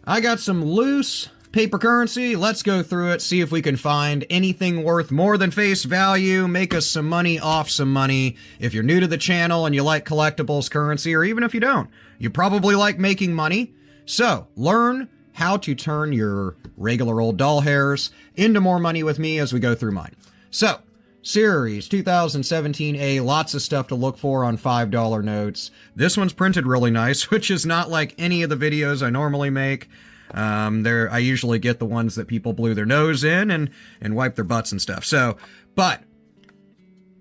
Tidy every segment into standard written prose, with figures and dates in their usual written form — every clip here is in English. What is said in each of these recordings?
I got some loose paper currency. Let's go through it, see if we can find anything worth more than face value, make us some money off some money. If you're new to the channel and you like collectibles currency, or even if you don't, you probably like making money. So, learn how to turn your regular old doll hairs into more money with me as we go through mine. So, Series 2017A, lots of stuff to look for on $5 notes. This one's printed really nice, which is not like any of the videos I normally make. I usually get the ones that people blew their nose in and wipe their butts and stuff. So, but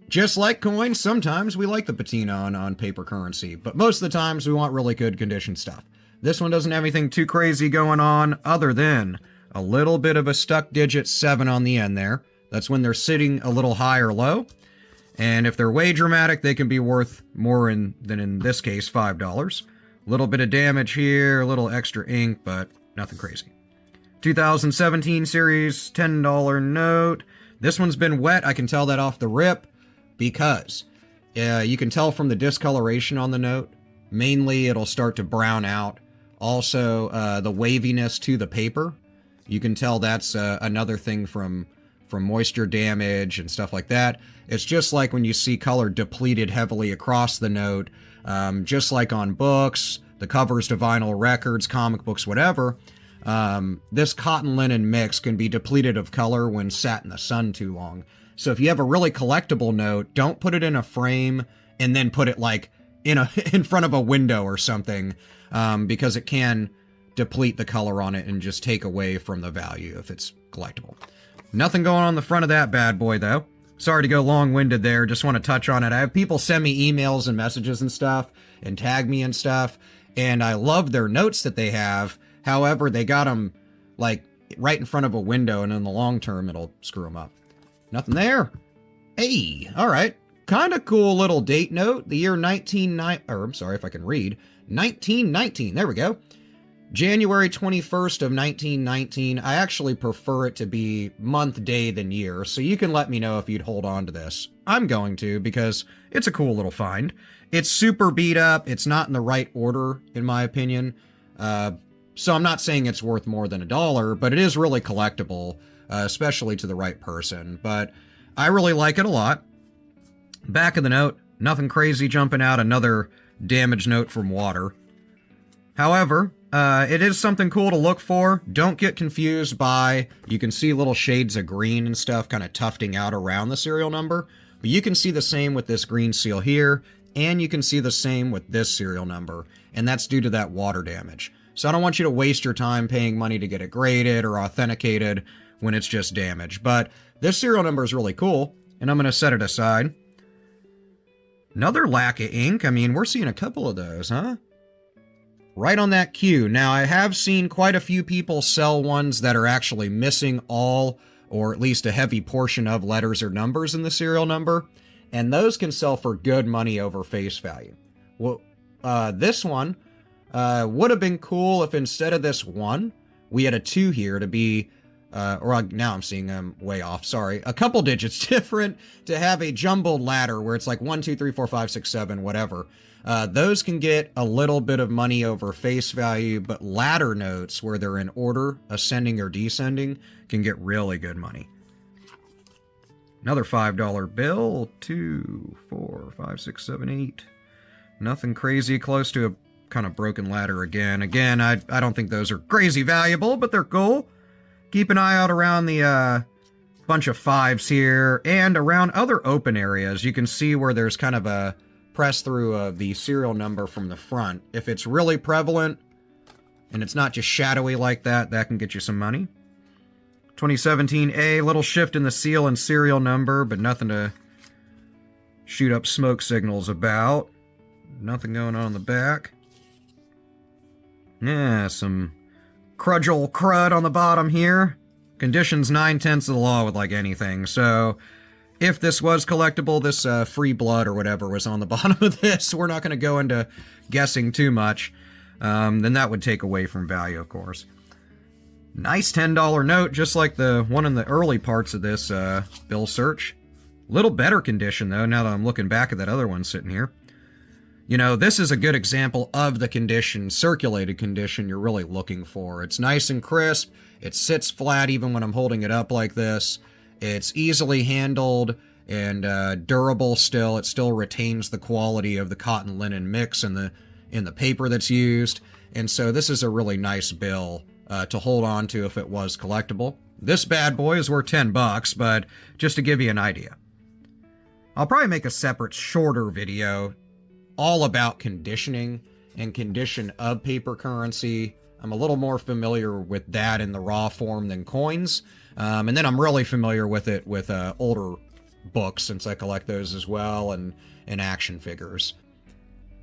just like coins, sometimes we like the patina on paper currency, but most of the times we want really good condition stuff. This one doesn't have anything too crazy going on other than a little bit of a stuck digit 7 on the end there. That's when they're sitting a little high or low. And if they're way dramatic, they can be worth more than in this case, $5. A little bit of damage here, a little extra ink, but nothing crazy. 2017 series, $10 note. This one's been wet. I can tell that off the rip because you can tell from the discoloration on the note. Mainly, it'll start to brown out. Also, the waviness to the paper. You can tell that's another thing from moisture damage and stuff like that. It's just like when you see color depleted heavily across the note, just like on books, the covers to vinyl records, comic books, whatever. This cotton linen mix can be depleted of color when sat in the sun too long. So if you have a really collectible note, don't put it in a frame and then put it like in front of a window or something, because it can deplete the color on it and just take away from the value if it's collectible. Nothing going on the front of that bad boy, though. Sorry to go long-winded there, just want to touch on it. I have people send me emails and messages and stuff, and tag me and stuff, and I love their notes that they have. However, they got them, like, right in front of a window, and in the long term, it'll screw them up. Nothing there. Hey, alright. Kind of cool little date note. The year 1919, there we go. January 21st of 1919. I actually prefer it to be month, day than year, so you can let me know if you'd hold on to this. I'm going to, because it's a cool little find. It's super beat up. It's not in the right order, in my opinion. So I'm not saying it's worth more than $1, but it is really collectible, especially to the right person. But I really like it a lot. Back of the note, nothing crazy jumping out, another damaged note from water. However, it is something cool to look for. Don't get confused by, you can see little shades of green and stuff kind of tufting out around the serial number, but you can see the same with this green seal here, and you can see the same with this serial number, and that's due to that water damage. So I don't want you to waste your time paying money to get it graded or authenticated when it's just damage. But this serial number is really cool, and I'm going to set it aside. Another lack of ink. I mean, we're seeing a couple of those, huh? Right on that Q. Now, I have seen quite a few people sell ones that are actually missing all, or at least a heavy portion of letters or numbers in the serial number, and those can sell for good money over face value. Well, this one would have been cool if instead of this 1, we had a 2 here to be, or now I'm seeing them way off, sorry, a couple digits different, to have a jumbled ladder where it's like 1, 2, 3, 4, 5, 6, 7, whatever. Those can get a little bit of money over face value, but ladder notes where they're in order, ascending or descending, can get really good money. Another $5 bill. 2, 4, 5, 6, 7, 8. Nothing crazy, close to a kind of broken ladder again. Again, I don't think those are crazy valuable, but they're cool. Keep an eye out around the bunch of 5s here, and around other open areas. You can see where there's kind of a press through of the serial number from the front. If it's really prevalent and it's not just shadowy like that, that can get you some money. 2017A, little shift in the seal and serial number, but nothing to shoot up smoke signals about. Nothing going on in the back. Yeah, some crudgel crud on the bottom here. Conditions 9/10 of the law with like anything, so if this was collectible, this free blood or whatever was on the bottom of this, we're not going to go into guessing too much. Then that would take away from value, of course. Nice $10 note, just like the one in the early parts of this bill search. Little better condition, though, now that I'm looking back at that other one sitting here. You know, this is a good example of the condition, circulated condition you're really looking for. It's nice and crisp. It sits flat even when I'm holding it up like this. It's easily handled and durable still. It still retains the quality of the cotton linen mix in the paper that's used. And so this is a really nice bill to hold on to if it was collectible. This bad boy is worth $10, but just to give you an idea. I'll probably make a separate, shorter video all about conditioning and condition of paper currency. I'm a little more familiar with that in the raw form than coins. And then I'm really familiar with it with older books, since I collect those as well, and action figures.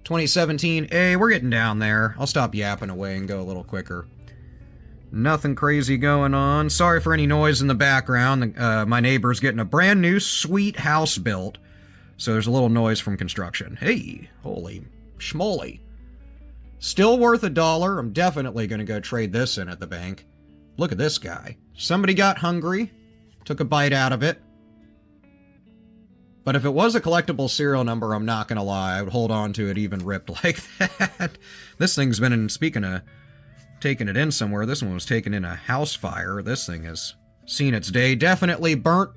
2017, hey, we're getting down there. I'll stop yapping away and go a little quicker. Nothing crazy going on. Sorry for any noise in the background. My neighbor's getting a brand new sweet house built, so there's a little noise from construction. Hey, holy schmoly. Still worth $1. I'm definitely going to go trade this in at the bank. Look at this guy. Somebody got hungry, took a bite out of it. But if it was a collectible serial number, I'm not going to lie, I would hold on to it even ripped like that. This thing's been in, speaking of taking it in somewhere, this one was taken in a house fire. This thing has seen its day. Definitely burnt.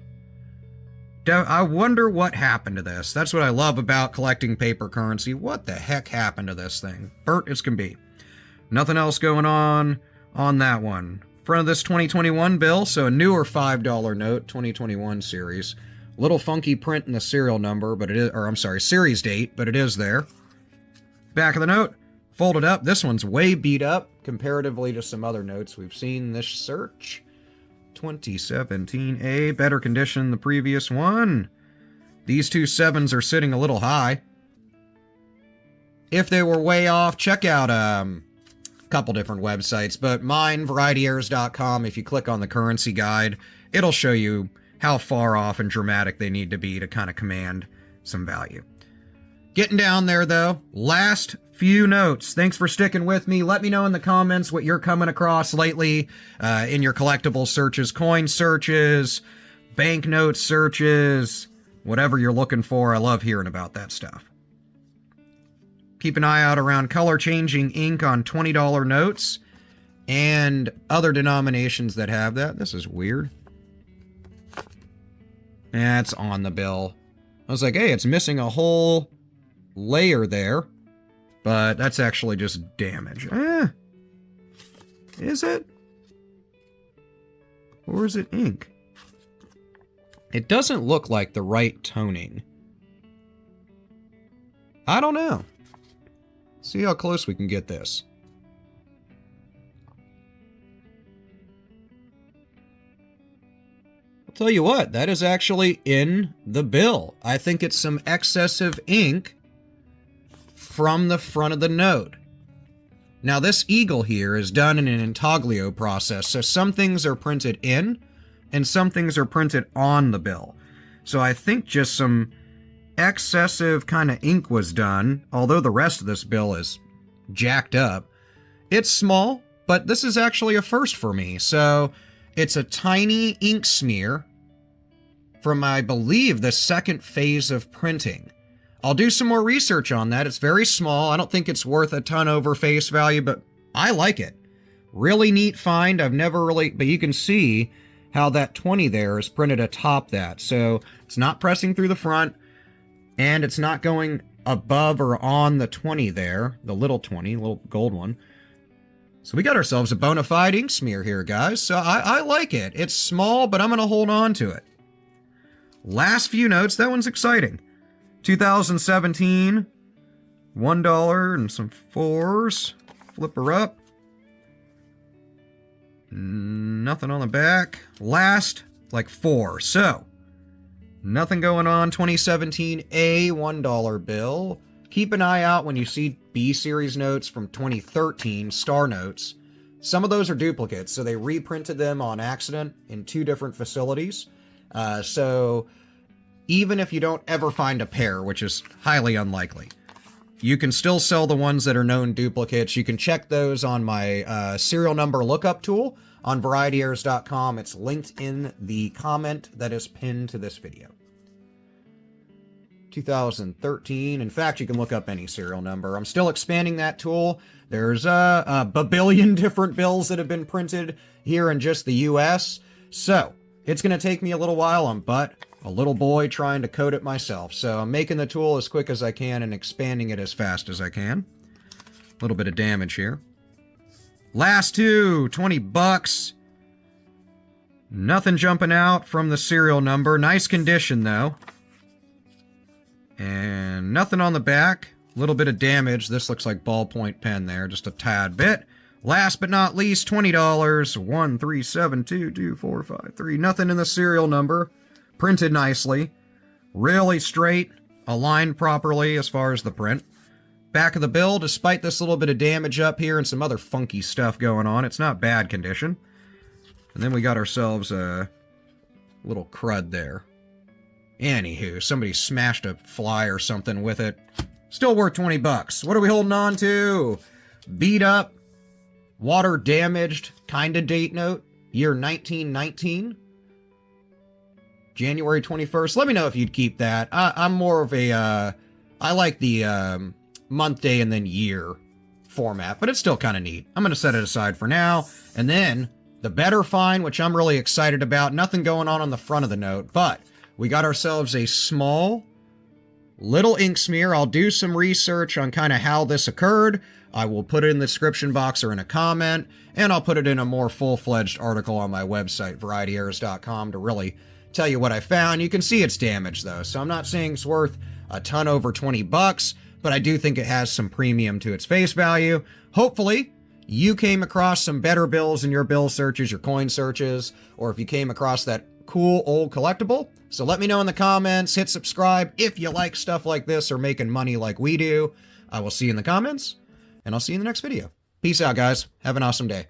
I wonder what happened to this. That's what I love about collecting paper currency. What the heck happened to this thing? Burnt as can be. Nothing else going on that one. Front of this 2021 bill, so a newer $5 note, 2021 series. Little funky print in the serial number, but it is, or I'm sorry, series date, but it is there. Back of the note, folded up. This one's way beat up comparatively to some other notes we've seen this search. 2017, better condition than the previous one. These two sevens are sitting a little high. If they were way off, check out a couple different websites, but mine, VarietyErrors.com, if you click on the currency guide, it'll show you how far off and dramatic they need to be to kind of command some value. Getting down there, though. Last few notes. Thanks for sticking with me. Let me know in the comments what you're coming across lately in your collectible searches, coin searches, banknote searches, whatever you're looking for. I love hearing about that stuff. Keep an eye out around color-changing ink on $20 notes and other denominations that have that. This is weird. That's on the bill. I was like, hey, it's missing a whole layer there, but that's actually just damage. Is it? Or is it ink? It doesn't look like the right toning. I don't know. See how close we can get this. Tell you what, that is actually in the bill. I think it's some excessive ink from the front of the note. Now this eagle here is done in an intaglio process, so some things are printed in and some things are printed on the bill. So I think just some excessive kind of ink was done, although the rest of this bill is jacked up. It's small, but this is actually a first for me. So it's a tiny ink smear from, I believe, the second phase of printing. I'll do some more research on that. It's very small. I don't think it's worth a ton over face value, but I like it. Really neat find. I've never really, but you can see how that 20 there is printed atop that. So it's not pressing through the front, and it's not going above or on the 20 there, the little 20, little gold one. So we got ourselves a bona fide ink smear here, guys. So I like it. It's small, but I'm going to hold on to it. Last few notes. That one's exciting. 2017. $1 and some fours. Flip her up. Nothing on the back. Last, like 4. So, nothing going on. 2017 A $1 bill. Keep an eye out when you see B-series notes from 2013, star notes. Some of those are duplicates, so they reprinted them on accident in 2 different facilities. So even if you don't ever find a pair, which is highly unlikely, you can still sell the ones that are known duplicates. You can check those on my serial number lookup tool on VarietyErrors.com. It's linked in the comment that is pinned to this video. 2013. In fact, you can look up any serial number. I'm still expanding that tool. There's a billion different bills that have been printed here in just the US. So it's going to take me a little while. I'm but a little boy trying to code it myself. So I'm making the tool as quick as I can and expanding it as fast as I can. A little bit of damage here. Last two, 20 bucks. Nothing jumping out from the serial number. Nice condition though. And nothing on the back. A little bit of damage. This looks like ballpoint pen there, just a tad bit. Last but not least, $20. 1, 3, 7, 2, 2, 4, 5, 3. Nothing in the serial number. Printed nicely. Really straight. Aligned properly as far as the print. Back of the bill, despite this little bit of damage up here and some other funky stuff going on, it's not bad condition. And then we got ourselves a little crud there. Anywho, somebody smashed a fly or something with it. Still worth 20 bucks. What are we holding on to? Beat up, water damaged, kinda date note, year 1919. January 21st. Let me know if you'd keep that. I'm more of a, I like the month, day, and then year format, but it's still kind of neat. I'm going to set it aside for now. And then the better find, which I'm really excited about. Nothing going on the front of the note, but we got ourselves a small little ink smear. I'll do some research on kind of how this occurred. I will put it in the description box or in a comment, and I'll put it in a more full-fledged article on my website, varietyerrors.com, to really tell you what I found. You can see it's damaged though, so I'm not saying it's worth a ton over 20 bucks, but I do think it has some premium to its face value. Hopefully, you came across some better bills in your bill searches, your coin searches, or if you came across that cool old collectible. So let me know in the comments, hit subscribe if you like stuff like this or making money like we do. I will see you in the comments, and I'll see you in the next video. Peace out, guys. Have an awesome day.